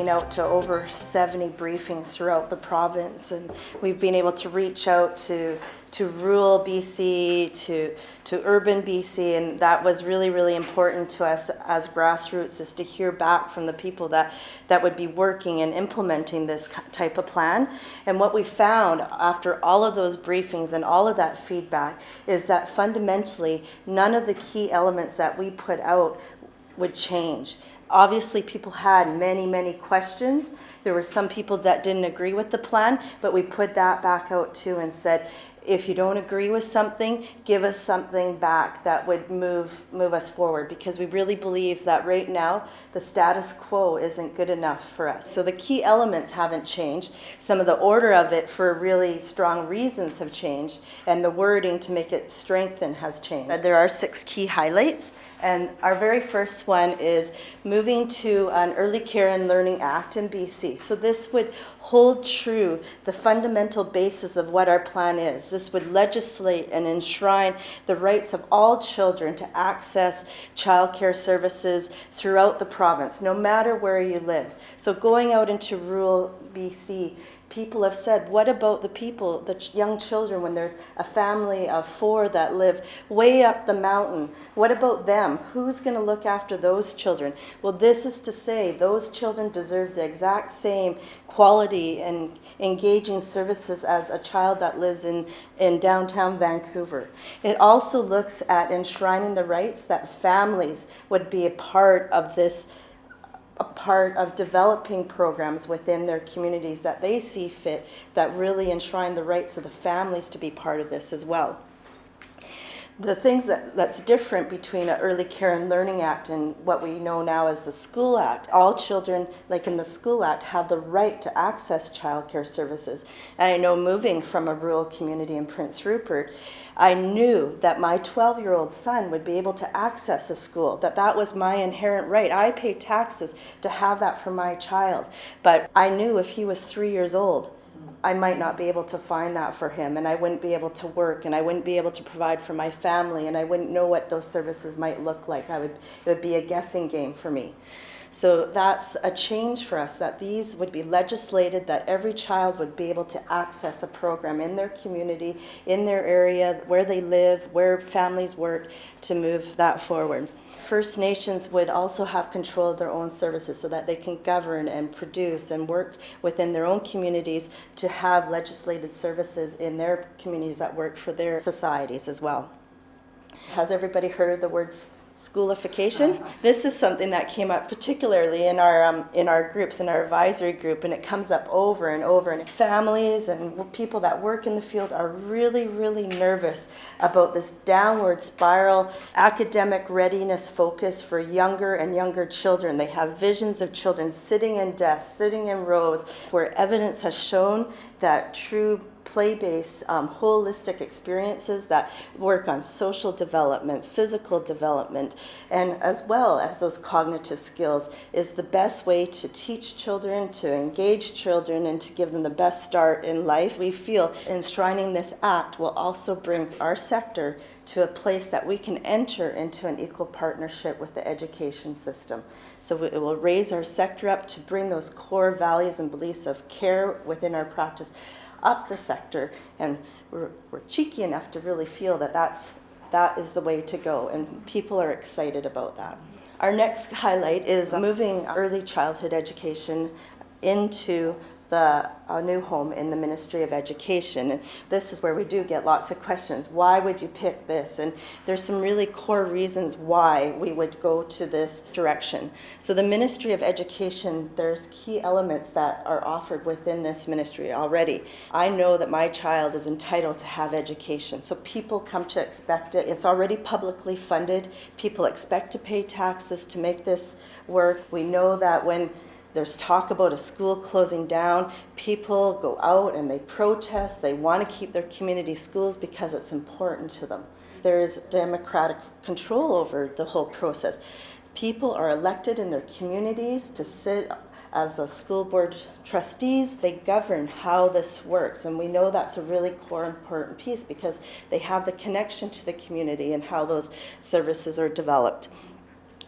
been out to over 70 briefings throughout the province, and we've been able to reach out to rural BC, to urban BC, and that was really, really important to us as grassroots, is to hear back from the people that would be working and implementing this type of plan. And what we found after all of those briefings and all of that feedback is that fundamentally none of the key elements that we put out would change. Obviously, people had many, many questions. There were some people that didn't agree with the plan, but we put that back out too and said, if you don't agree with something, give us something back that would move us forward, because we really believe that right now the status quo isn't good enough for us. So the key elements haven't changed. Some of the order of it for really strong reasons have changed, and the wording to make it strengthen has changed. There are 6 key highlights. And our very first one is moving to an Early Care and Learning Act in BC. So this would hold true the fundamental basis of what our plan is. This would legislate and enshrine the rights of all children to access childcare services throughout the province, no matter where you live. So going out into rural BC, people have said, what about the people, the young children, when there's a family of 4 that live way up the mountain? What about them? Who's going to look after those children? Well, this is to say those children deserve the exact same quality and engaging services as a child that lives in downtown Vancouver. It also looks at enshrining the rights that families would be a part of this, a part of developing programs within their communities that they see fit, that really enshrine the rights of the families to be part of this as well. The things that's different between an Early Care and Learning Act and what we know now as the School Act, all children, like in the School Act, have the right to access childcare services. And I know, moving from a rural community in Prince Rupert, I knew that my 12-year-old son would be able to access a school, that was my inherent right. I pay taxes to have that for my child. But I knew if he was 3 years old, I might not be able to find that for him, and I wouldn't be able to work, and I wouldn't be able to provide for my family, and I wouldn't know what those services might look like. It would be a guessing game for me. So that's a change for us, that these would be legislated, that every child would be able to access a program in their community, in their area, where they live, where families work, to move that forward. First Nations would also have control of their own services so that they can govern and produce and work within their own communities to have legislated services in their communities that work for their societies as well. Has everybody heard of the words schoolification? This is something that came up particularly in our groups, in our advisory group, and it comes up over and over. And families and people that work in the field are really, really nervous about this downward spiral academic readiness focus for younger and younger children. They have visions of children sitting in desks, sitting in rows, where evidence has shown that true play-based, holistic experiences that work on social development, physical development, and as well as those cognitive skills is the best way to teach children, to engage children, and to give them the best start in life. We feel enshrining this act will also bring our sector to a place that we can enter into an equal partnership with the education system. So it will raise our sector up to bring those core values and beliefs of care within our practice up the sector, and we're cheeky enough to really feel that is the way to go, and people are excited about that. Our next highlight is moving early childhood education into a new home in the Ministry of Education. And this is where we do get lots of questions. Why would you pick this? And there's some really core reasons why we would go to this direction. So the Ministry of Education, there's key elements that are offered within this ministry already. I know that my child is entitled to have education, so people come to expect it. It's already publicly funded. People expect to pay taxes to make this work. We know that when there's talk about a school closing down, people go out and they protest. They want to keep their community schools because it's important to them. There's democratic control over the whole process. People are elected in their communities to sit as a school board trustees. They govern how this works, and we know that's a really core important piece because they have the connection to the community and how those services are developed.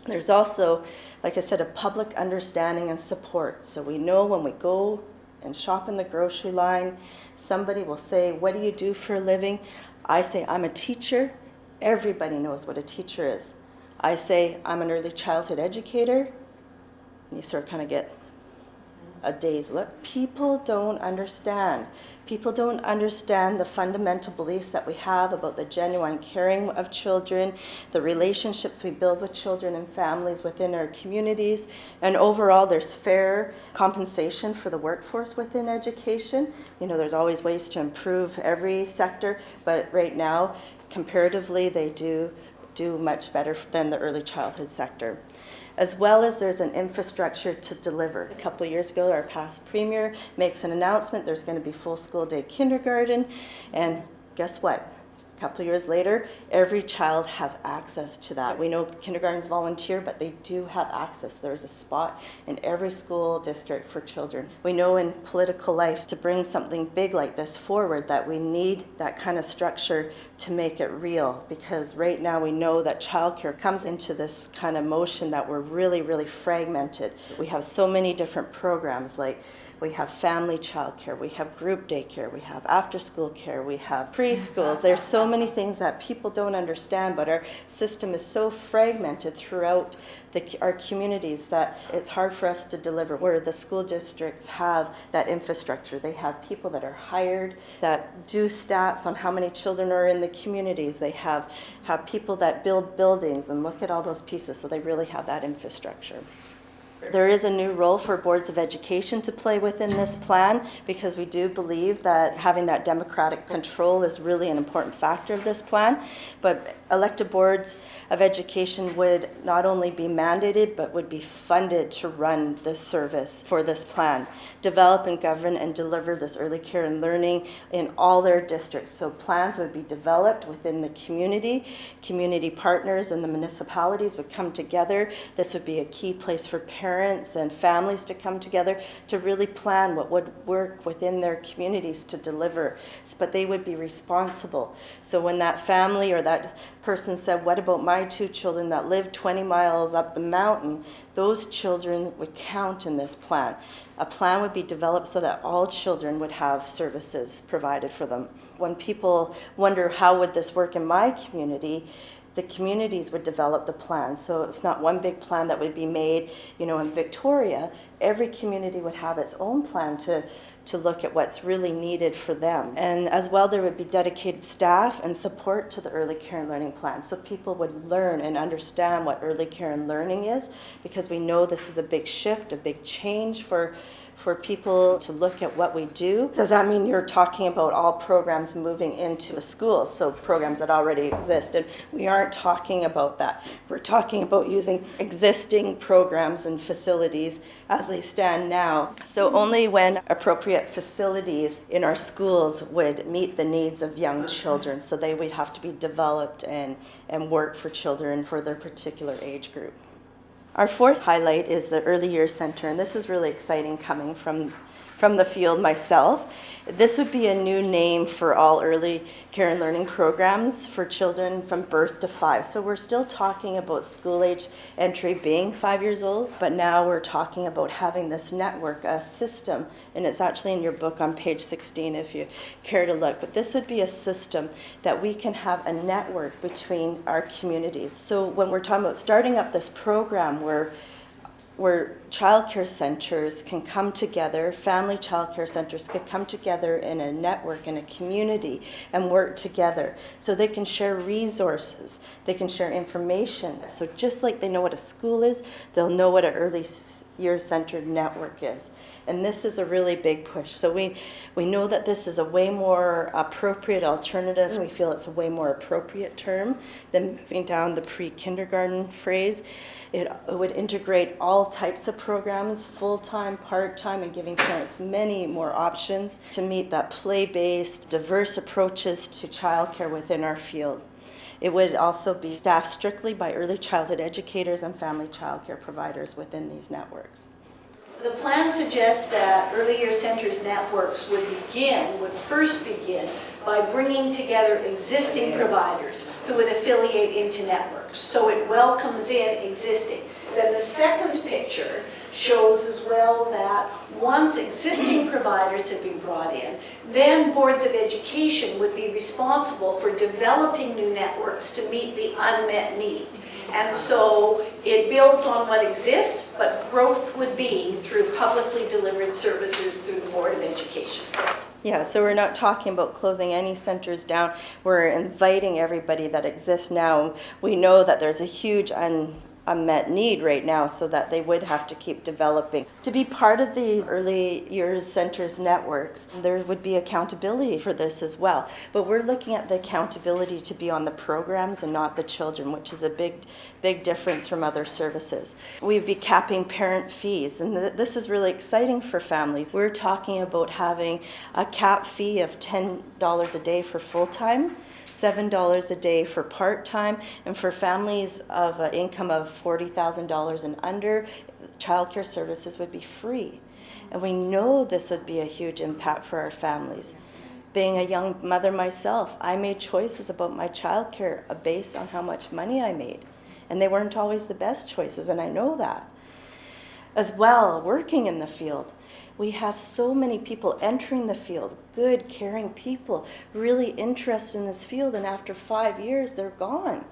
There's also, like I said, a public understanding and support. So we know when we go and shop in the grocery line, somebody will say, "What do you do for a living?" I say, "I'm a teacher." Everybody knows what a teacher is. I say, "I'm an early childhood educator," and you sort of kind of get a dazed look. People don't understand. People don't understand the fundamental beliefs that we have about the genuine caring of children, the relationships we build with children and families within our communities, and overall there's fair compensation for the workforce within education. You know, there's always ways to improve every sector, but right now, comparatively, they do much better than the early childhood sector. As well as there's an infrastructure to deliver. A couple of years ago, our past premier makes an announcement there's going to be full school day kindergarten, and guess what? A couple of years later, every child has access to that. We know kindergarten's volunteer, but they do have access. There's a spot in every school district for children. We know in political life, to bring something big like this forward, that we need that kind of structure to make it real, because right now we know that childcare comes into this kind of motion that we're really, really fragmented. We have so many different programs, like we have family childcare, we have group daycare, we have after-school care, we have preschools. There's so many things that people don't understand, but our system is so fragmented throughout our communities that it's hard for us to deliver. Where the school districts have that infrastructure, they have people that are hired that do stats on how many children are in the communities. They have people that build buildings and look at all those pieces, so they really have that infrastructure. There is a new role for boards of education to play within this plan, because we do believe that having that democratic control is really an important factor of this plan. But elected boards of education would not only be mandated, but would be funded to run this service for this plan, develop and govern and deliver this early care and learning in all their districts. So plans would be developed within the community partners and the municipalities would come together. This would be a key place for parents and families to come together to really plan what would work within their communities to deliver, but they would be responsible. So when that family or that person said, "What about my 2 children that live 20 miles up the mountain?" those children would count in this plan. A plan would be developed so that all children would have services provided for them. When people wonder, how would this work in my community, the communities would develop the plan. So it's not one big plan that would be made, in Victoria. Every community would have its own plan to look at what's really needed for them. And as well, there would be dedicated staff and support to the early care and learning plan. So people would learn and understand what early care and learning is, because we know this is a big shift, a big change for people to look at what we do. Does that mean you're talking about all programs moving into the schools, so programs that already exist? And we aren't talking about that. We're talking about using existing programs and facilities as they stand now. So only when appropriate facilities in our schools would meet the needs of young children, so they would have to be developed and work for children for their particular age group. Our fourth highlight is the Early Years Center, and this is really exciting coming from the field myself. This would be a new name for all early care and learning programs for children from birth to 5. So we're still talking about school age entry being 5 years old, but now we're talking about having this network, a system, and it's actually in your book on page 16 if you care to look. But this would be a system that we can have a network between our communities. So when we're talking about starting up this program where childcare centers can come together, family childcare centers can come together in a network, in a community, and work together. So they can share resources, they can share information. So just like they know what a school is, they'll know what an early years centered network is. And this is a really big push. So we know that this is a way more appropriate alternative. We feel it's a way more appropriate term than moving down the pre-kindergarten phrase. It would integrate all types of programs, full-time, part-time, and giving parents many more options to meet that play-based, diverse approaches to childcare within our field. It would also be staffed strictly by early childhood educators and family childcare providers within these networks. The plan suggests that early years centers networks would first begin by bringing together existing providers who would affiliate into networks. So it welcomes in existing. Then the second picture shows as well that once existing providers have been brought in, then boards of education would be responsible for developing new networks to meet the unmet need. And so it builds on what exists, but growth would be through publicly delivered services through the Board of Education. Yeah, so we're not talking about closing any centers down. We're inviting everybody that exists now. We know that there's a huge unmet need right now, so that they would have to keep developing. To be part of these early years centers networks, there would be accountability for this as well. But we're looking at the accountability to be on the programs and not the children, which is a big difference from other services. We'd be capping parent fees, and this is really exciting for families. We're talking about having a cap fee of $10 a day for full-time, $7 a day for part-time, and for families of an income of $40,000 and under, childcare services would be free. And we know this would be a huge impact for our families. Being a young mother myself, I made choices about my childcare based on how much money I made. And they weren't always the best choices, and I know that. As well, working in the field, we have so many people entering the field, good, caring people, really interested in this field, and after 5 years, they're gone.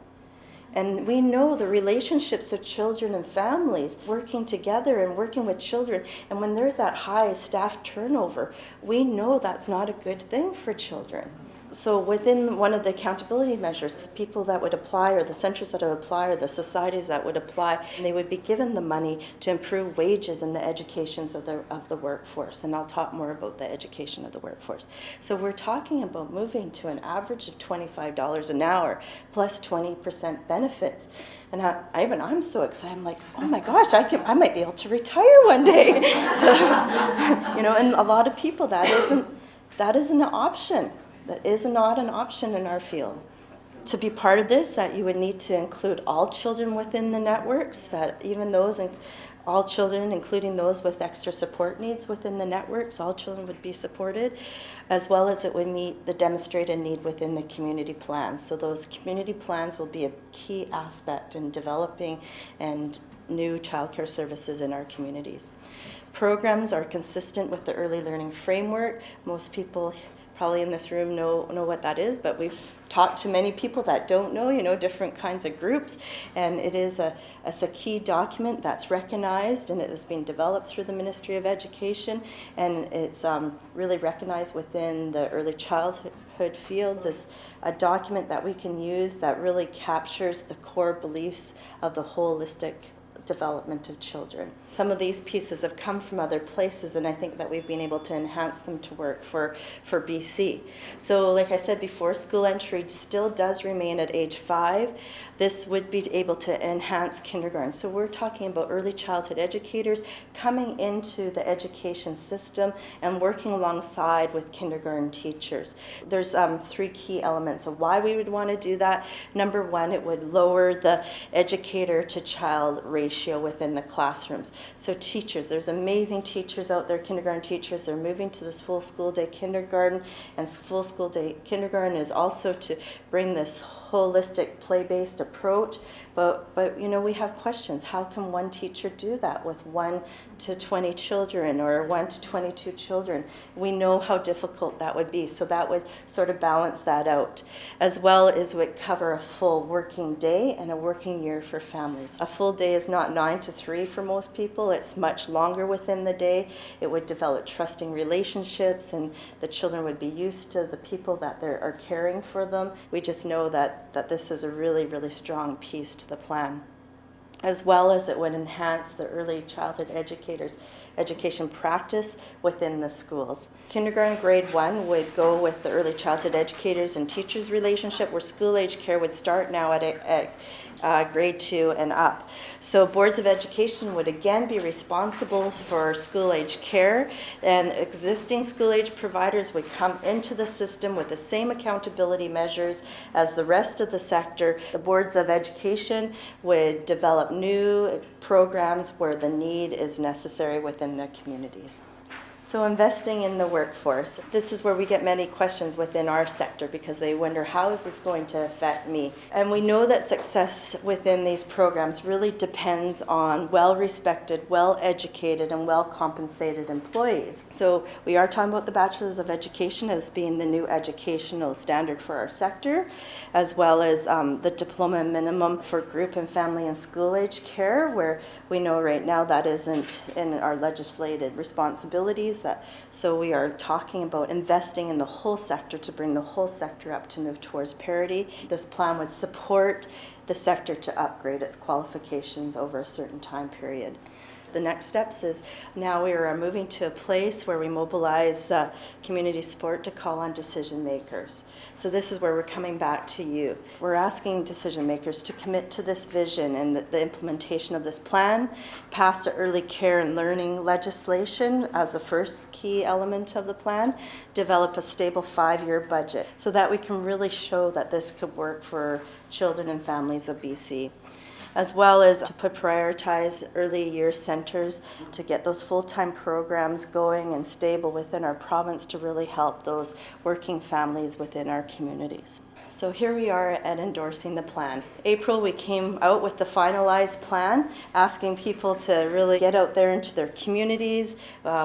And we know the relationships of children and families working together and working with children. And when there's that high staff turnover, we know that's not a good thing for children. So within one of the accountability measures, the people that would apply, or the centers that would apply, or the societies that would apply, they would be given the money to improve wages and the educations of the workforce. And I'll talk more about the education of the workforce. So we're talking about moving to an average of $25 an hour plus 20% benefits. And I'm so excited. I'm like, oh my gosh, I might be able to retire one day. So, and a lot of people, that isn't an option. That is not an option in our field. To be part of this, that you would need to include all children within the networks, that even those, all children, including those with extra support needs within the networks, all children would be supported, as well as it would meet the demonstrated need within the community plans. So those community plans will be a key aspect in developing and new childcare services in our communities. Programs are consistent with the early learning framework. Most people probably in this room know what that is, but we've talked to many people that don't know, different kinds of groups, and it's a key document that's recognized, and it has been developed through the Ministry of Education, and it's really recognized within the early childhood field. There's a document that we can use that really captures the core beliefs of the holistic development of children. Some of these pieces have come from other places, and I think that we've been able to enhance them to work for BC. So like I said before, school entry still does remain at age 5. This would be able to enhance kindergarten. So we're talking about early childhood educators coming into the education system and working alongside with kindergarten teachers. There's 3 key elements of why we would want to do that. Number 1, it would lower the educator to child ratio within the classrooms. So teachers, there's amazing teachers out there, kindergarten teachers, they're moving to this full school day kindergarten, and full school day kindergarten is also to bring this holistic play-based approach, but we have questions. How can one teacher do that with 1 to 20 children or 1 to 22 children? We know how difficult that would be, so that would sort of balance that out, as well as would cover a full working day and a working year for families. A full day is not 9 to 3 for most people. It's much longer within the day. It would develop trusting relationships, and the children would be used to the people that are caring for them. We just know that this is a really, really strong piece to the plan, as well as it would enhance the early childhood educators' education practice within the schools. Kindergarten grade 1 would go with the early childhood educators and teachers relationship, where school age care would start now at grade 2 and up. So boards of education would again be responsible for school age care, and existing school age providers would come into the system with the same accountability measures as the rest of the sector. The boards of education would develop new programs where the need is necessary within their communities. So investing in the workforce. This is where we get many questions within our sector because they wonder, how is this going to affect me? And we know that success within these programs really depends on well-respected, well-educated, and well-compensated employees. So we are talking about the Bachelor's of Education as being the new educational standard for our sector, as well as the diploma minimum for group and family and school age care, where we know right now that isn't in our legislated responsibilities. So we are talking about investing in the whole sector to bring the whole sector up to move towards parity. This plan would support the sector to upgrade its qualifications over a certain time period. The next steps is now we are moving to a place where we mobilize the community support to call on decision makers. So this is where we're coming back to you. We're asking decision makers to commit to this vision and the implementation of this plan, pass the early care and learning legislation as the first key element of the plan, develop a stable 5-year budget so that we can really show that this could work for children and families of BC, as well as to prioritize early years centers to get those full-time programs going and stable within our province to really help those working families within our communities. So here we are at endorsing the plan. April, we came out with the finalized plan, asking people to really get out there into their communities.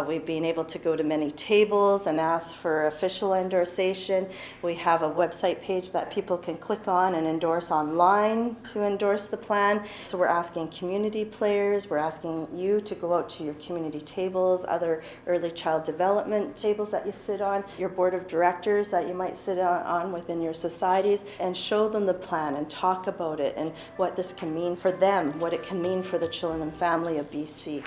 We've been able to go to many tables and ask for official endorsation. We have a website page that people can click on and endorse online to endorse the plan. So we're asking community players, we're asking you to go out to your community tables, other early child development tables that you sit on, your board of directors that you might sit on within your society, and show them the plan and talk about it and what this can mean for them, what it can mean for the children and family of BC.